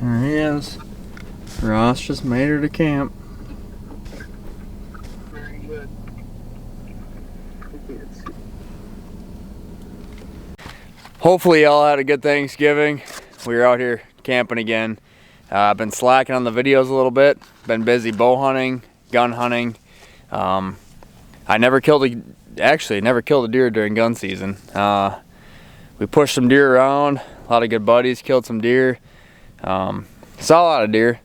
There he is. Ross just made her to camp. Very good. Hopefully y'all had a good Thanksgiving. We were out here camping again. I've been slacking on the videos a little bit. Been busy bow hunting, gun hunting. I never killed a deer during gun season. We pushed some deer around. A lot of good buddies killed some deer. Saw a lot of deer,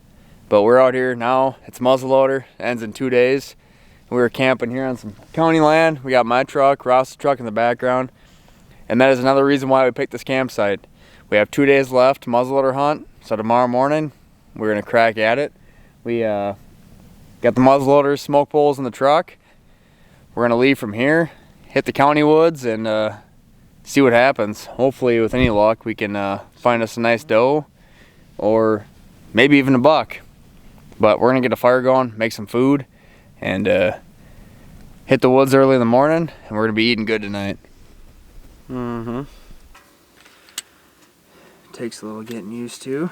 but we're out here now. It's muzzleloader, ends in 2 days. We were camping here on some county land. We got my truck, Ross's truck in the background. And that is another reason why we picked this campsite. We have 2 days left to muzzleloader hunt. So tomorrow morning, we're gonna crack at it. We got the muzzleloaders, smoke poles in the truck. We're gonna leave from here, hit the county woods, and see what happens. Hopefully, with any luck, we can find us a nice doe, or maybe even a buck. But we're gonna get a fire going, make some food, and hit the woods early in the morning, and we're gonna be eating good tonight. Takes a little getting used to.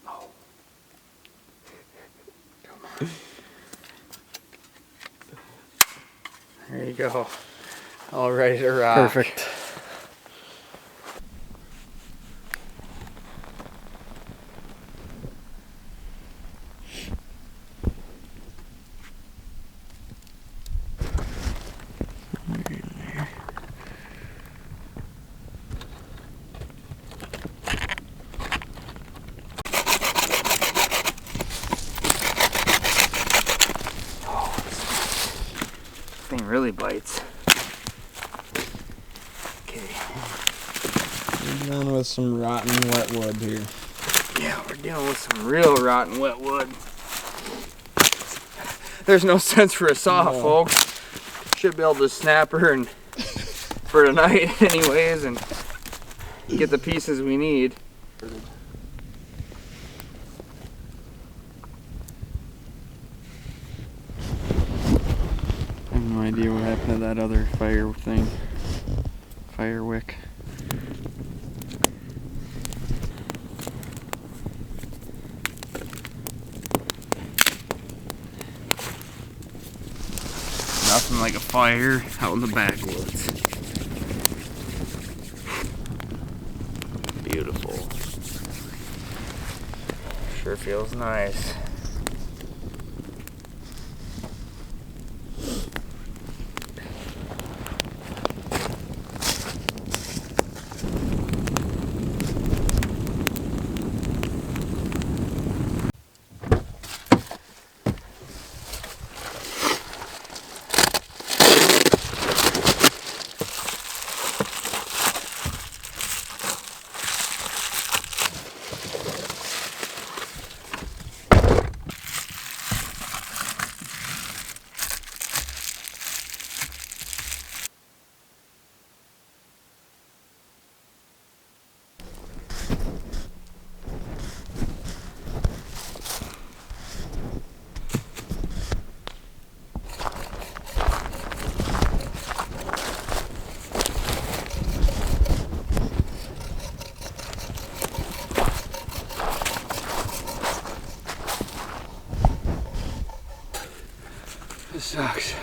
Oh. Come on. There you go. All ready to rock. Perfect. Thing really bites. Okay. We're dealing with some rotten wet wood here. Yeah, we're dealing with some real rotten wet wood. There's no sense for a saw, folks. Should be able to snap her and for tonight anyways, and get the pieces we need. I have no idea what happened to that other fire thing. Fire wick. Nothing like a fire out in the backwoods. Beautiful. Sure feels nice. This sucks.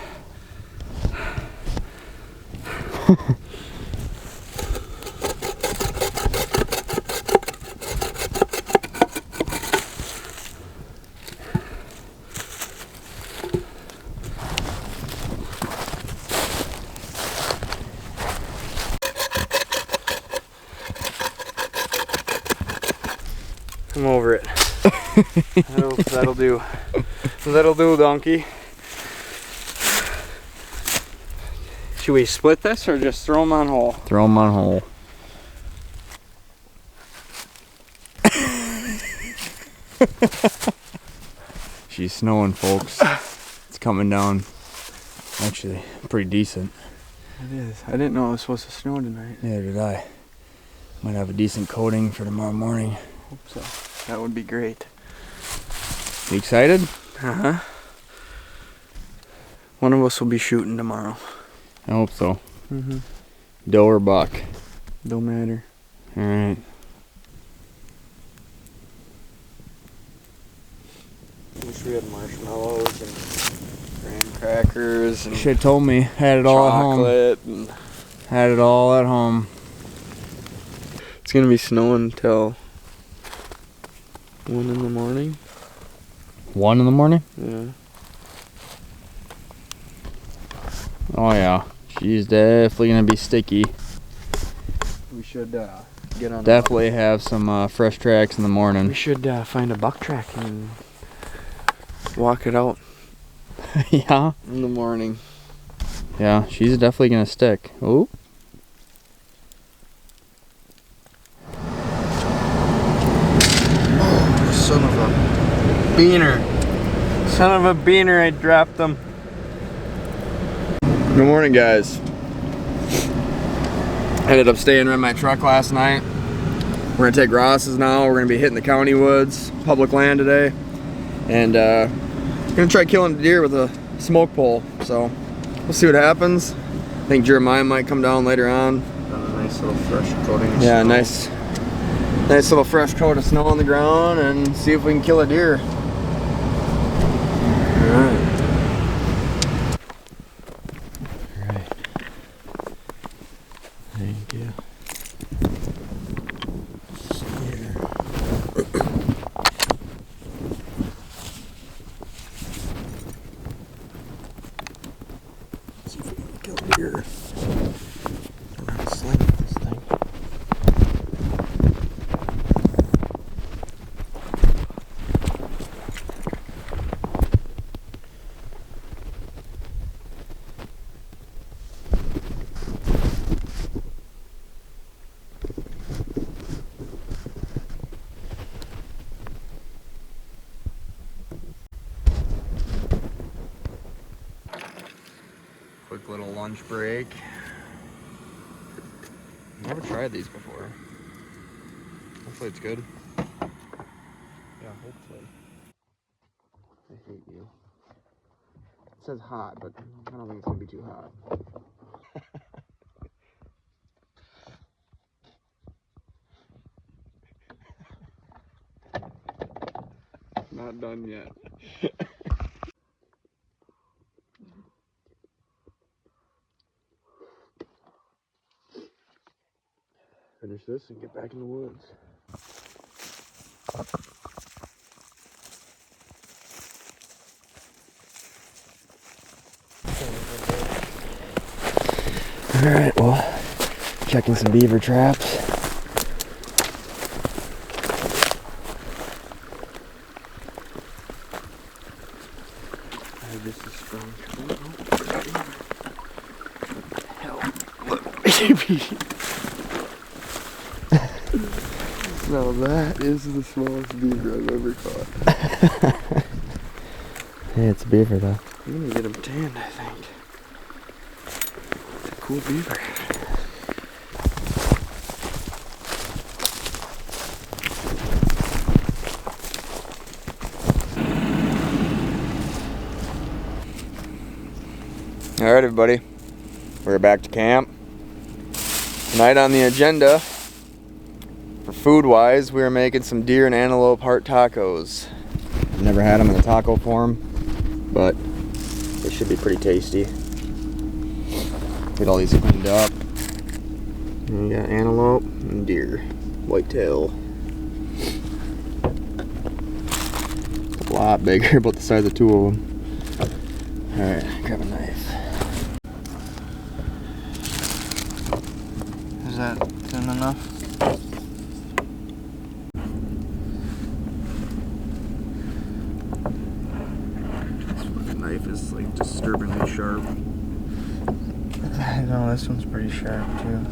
I'm over it. That'll do. That'll do, donkey. Should we split this or just throw them on whole? Throw them on whole. She's snowing, folks. It's coming down. Actually, pretty decent. It is. I didn't know it was supposed to snow tonight. Neither did I. Might have a decent coating for tomorrow morning. Hope so. That would be great. You excited? Uh-huh. One of us will be shooting tomorrow. I hope so. Mm-hmm. Doe or buck? Don't matter. Alright. Wish we had marshmallows and graham crackers and Shit told me. Had it all at home. chocolate. And Had it all at home. it's gonna be snowing until 1 in the morning. 1 in the morning? Yeah. Oh yeah. She's definitely gonna be sticky. We should get on. Definitely have some fresh tracks in the We morning. should find a buck track and walk it out Yeah. in the morning. Yeah, she's definitely gonna stick. Oh. Son of a beaner. Son of a beaner, I dropped them. Good morning, guys. Ended up staying in my truck last night. We're gonna take Ross's now. We're gonna be hitting the county woods, public land today, and gonna try killing a deer with a smoke pole. So we'll see what happens. I think Jeremiah might come down later on. Got a nice little fresh coating of Yeah, snow. nice little fresh coat of snow on the ground, and see if we can kill a deer. Alright. Alright. Thank you. See if we can kill a deer. I'm not slinging this thing. Quick little lunch break. Never tried these before. Hopefully it's good. Yeah, hopefully. I hate you. It says hot, but I don't think it's gonna be too hot. Not done yet. Finish this and get back in the woods. Alright, well, checking some beaver traps. This is strong. Hell. Now that is the smallest beaver I've ever caught. Hey, it's a beaver though. I'm gonna get him tanned, I think. It's a cool beaver. All right, everybody, we're back to camp. Tonight on the agenda, for food-wise, we are making some deer and antelope heart tacos. I've never had them in a taco form, but they should be pretty tasty. Get all these cleaned up. And we got antelope and deer, whitetail. A lot bigger, about the size of two of them. All right, grab a knife. Is that thin enough? The knife is like disturbingly sharp. I know, this one's pretty sharp too.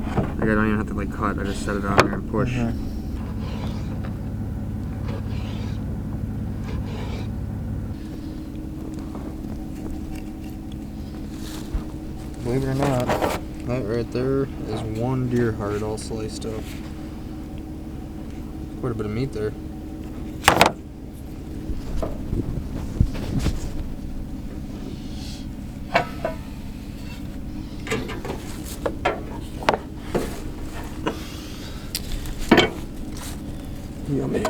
Like I don't even have to like cut, I just set it on there and push. Believe it or not, that right there is one deer heart all sliced up. Quite a bit of meat there. Yummy.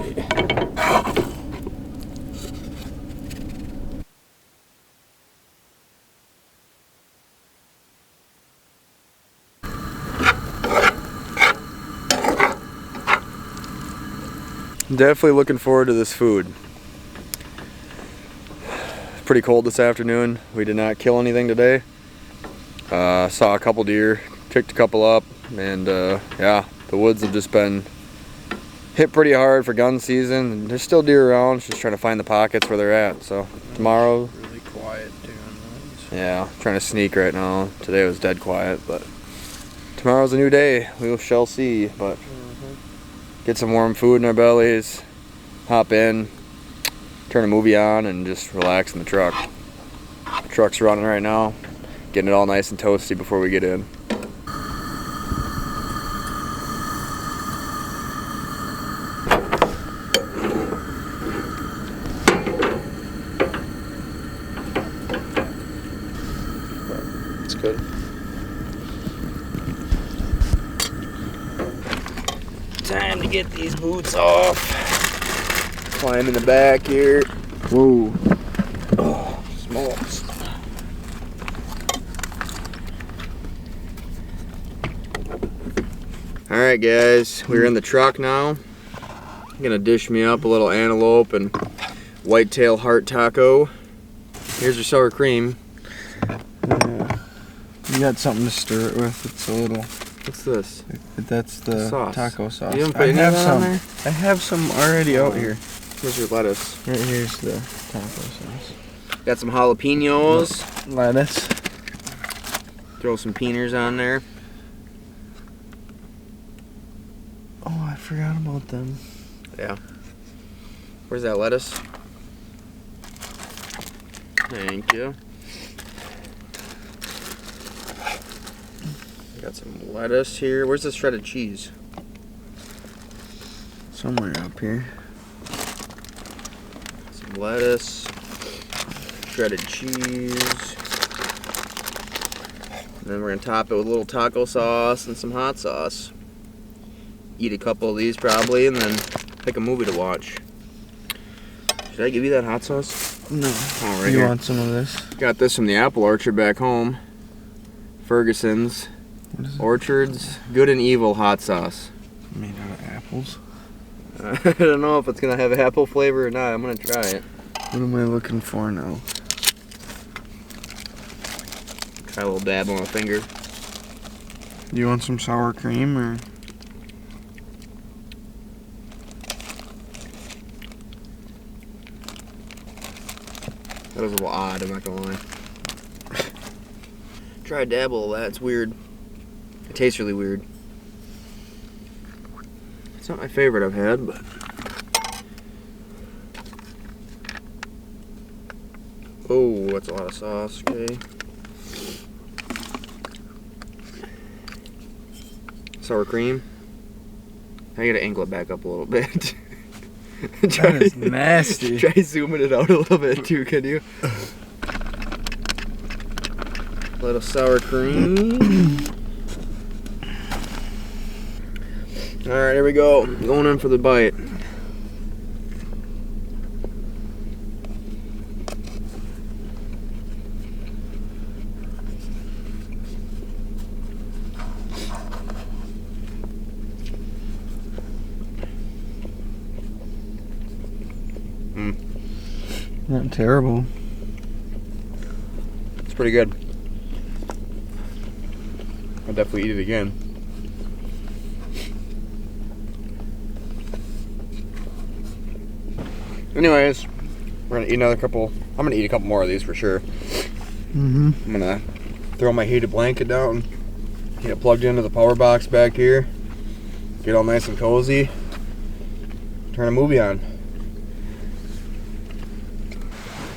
Definitely looking forward to this food. It's pretty cold this afternoon. We did not kill anything today. Saw a couple deer, picked a couple up, and yeah, the woods have just been hit pretty hard for gun season. And there's still deer around, just trying to find the pockets where they're at. So tomorrow, really quiet too on those. Yeah, trying to sneak right now. Today was dead quiet, but tomorrow's a new day. We shall see. But get some warm food in our bellies, hop in, turn a movie on, and just relax in the truck. The truck's running right now, getting it all nice and toasty before we get in. It's good. Time to get these boots off. Climb in the back here. Whoa. Oh, smokes. Alright guys, we're in the truck now. I'm gonna dish me up a little antelope and whitetail heart taco. Here's your sour cream. You got something to stir it with. It's a little. What's this? That's the Sauce. taco sauce. You haven't put I any have of that some. on there? I have some already out here. Where's your lettuce? Right here's the taco sauce. Got some jalapenos. Lettuce. Throw some peaners on there. Oh, I forgot about them. Yeah. Where's that lettuce? Thank you. Got some lettuce here. Where's the shredded cheese? Somewhere up here. Some lettuce, shredded cheese. And then we're gonna top it with a little taco sauce and some hot sauce. Eat a couple of these probably, and then pick a movie to watch. Should I give you that hot sauce? No. Oh, right You here. want some of this? Got this from the apple orchard back home. Ferguson's What is it? Orchard's Good and Evil hot sauce. Made out of apples. I don't know if it's gonna have apple flavor or not. I'm gonna try it. What am I looking for now? Try a little dab on my finger. Do you want some sour cream or? That was a little odd, I'm not gonna lie. Try a dabble of that, it's weird. It tastes really weird. It's not my favorite I've had, but... Oh, that's a lot of sauce, okay. Sour cream. I gotta angle it back up a little bit. That is nasty. Try zooming it out a little bit too, can you? A little sour cream. Alright, here we go. Going in for the bite. Not terrible. It's pretty good. I'll definitely eat it again. Anyways, we're gonna eat another couple. I'm gonna eat a couple more of these for sure. Mm-hmm. I'm gonna throw my heated blanket down, get it plugged into the power box back here, get all nice and cozy, turn a movie on.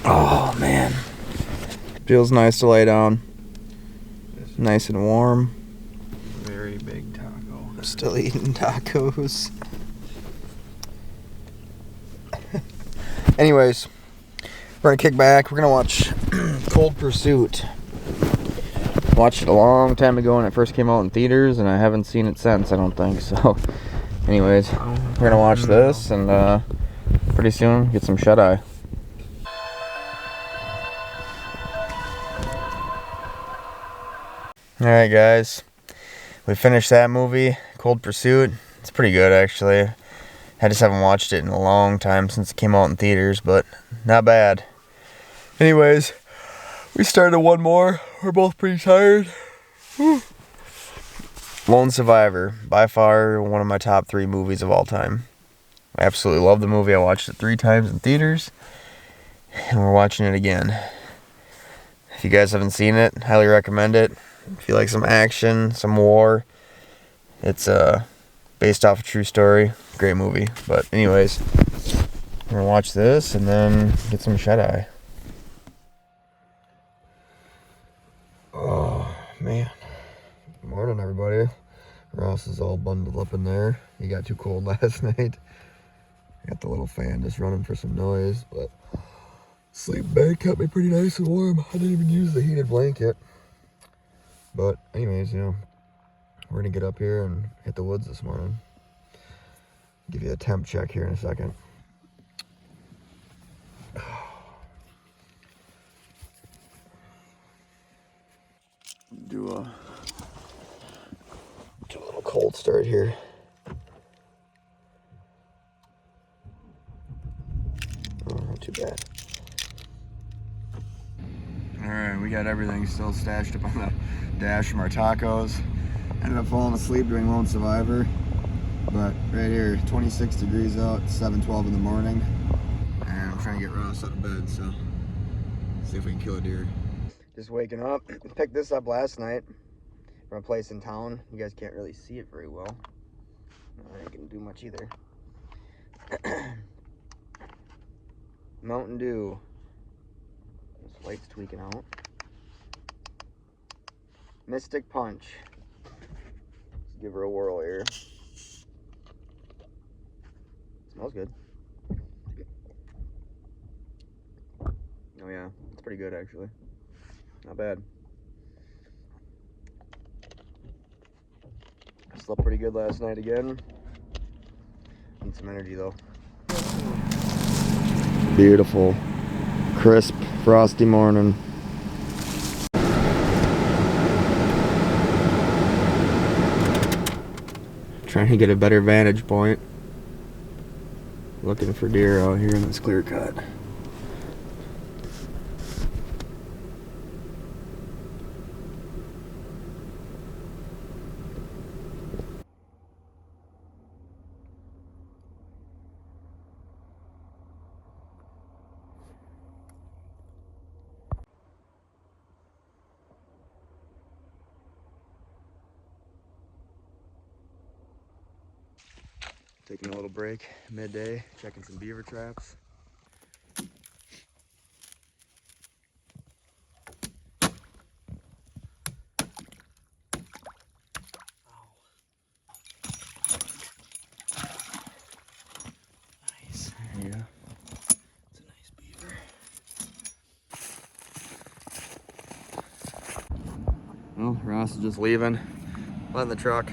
Oh man. Feels nice to lay down. Nice and warm. Very big taco. Still eating tacos. Anyways, we're gonna kick back. We're gonna watch Cold Pursuit. Watched it a long time ago when it first came out in theaters, and I haven't seen it since, I don't think. So, anyways, we're gonna watch this, and pretty soon get some shut-eye. Alright guys, we finished that movie, Cold Pursuit. It's pretty good actually. I just haven't watched it in a long time since it came out in theaters, but not bad. Anyways, we started one more. We're both pretty tired. Whew. Lone Survivor, by far one of my top 3 movies of all time. I absolutely love the movie. I watched it 3 times in theaters, and we're watching it again. If you guys haven't seen it, highly recommend it. If you like some action, some war, it's based off a true story. Great movie. But anyways, we're gonna watch this and then get some shut-eye. Oh man. Good morning everybody. Ross is all bundled up in there. He got too cold last night. I got the little fan just running for some noise, but sleep bag kept me pretty nice and warm. I didn't even use the heated blanket. But anyways, you know, we're gonna get up here and hit the woods this morning. Give you a temp check here in a second. Do a little cold start here. Oh, not too bad. Alright, we got everything still stashed up on the dash from our tacos. Ended up falling asleep during Lone Survivor. But right here, 26 degrees out, 7:12 in the morning. And I'm trying to get Ross out of bed, so see if we can kill a deer. Just waking up. Picked this up last night from a place in town. You guys can't really see it very well. I ain't gonna do much either. Mountain Dew. This light's tweaking out. Mystic Punch. Let's give her a whirl here. Smells good. Oh yeah, it's pretty good actually. Not bad. I slept pretty good last night again. Need some energy though. Beautiful, crisp, frosty morning. Trying to get a better vantage point. Looking for deer out here in this clear cut. Taking a little break midday, checking some beaver traps. Nice. There you go. It's a nice beaver. Well, Ross is just leaving. Letting the truck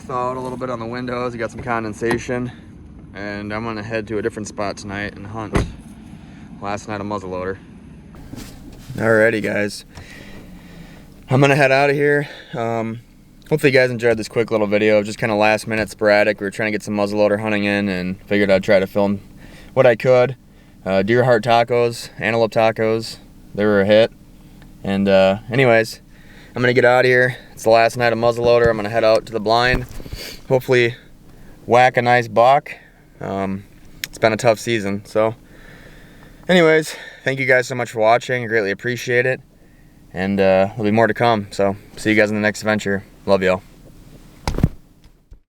thaw out a little bit on the windows. We got some condensation. And I'm gonna head to a different spot tonight and hunt. Last night a muzzleloader. Alrighty guys. I'm gonna head out of here. Hopefully you guys enjoyed this quick little video. Just kind of last minute sporadic. We were trying to get some muzzleloader hunting in and figured I'd try to film what I could. Deer heart tacos, antelope tacos, they were a hit. And anyways, I'm gonna get out of here. It's the last night of muzzleloader. I'm gonna head out to the blind. Hopefully whack a nice buck. It's been a tough season. So anyways, thank you guys so much for watching. I greatly appreciate it. And there'll be more to come. So see you guys in the next adventure. Love y'all.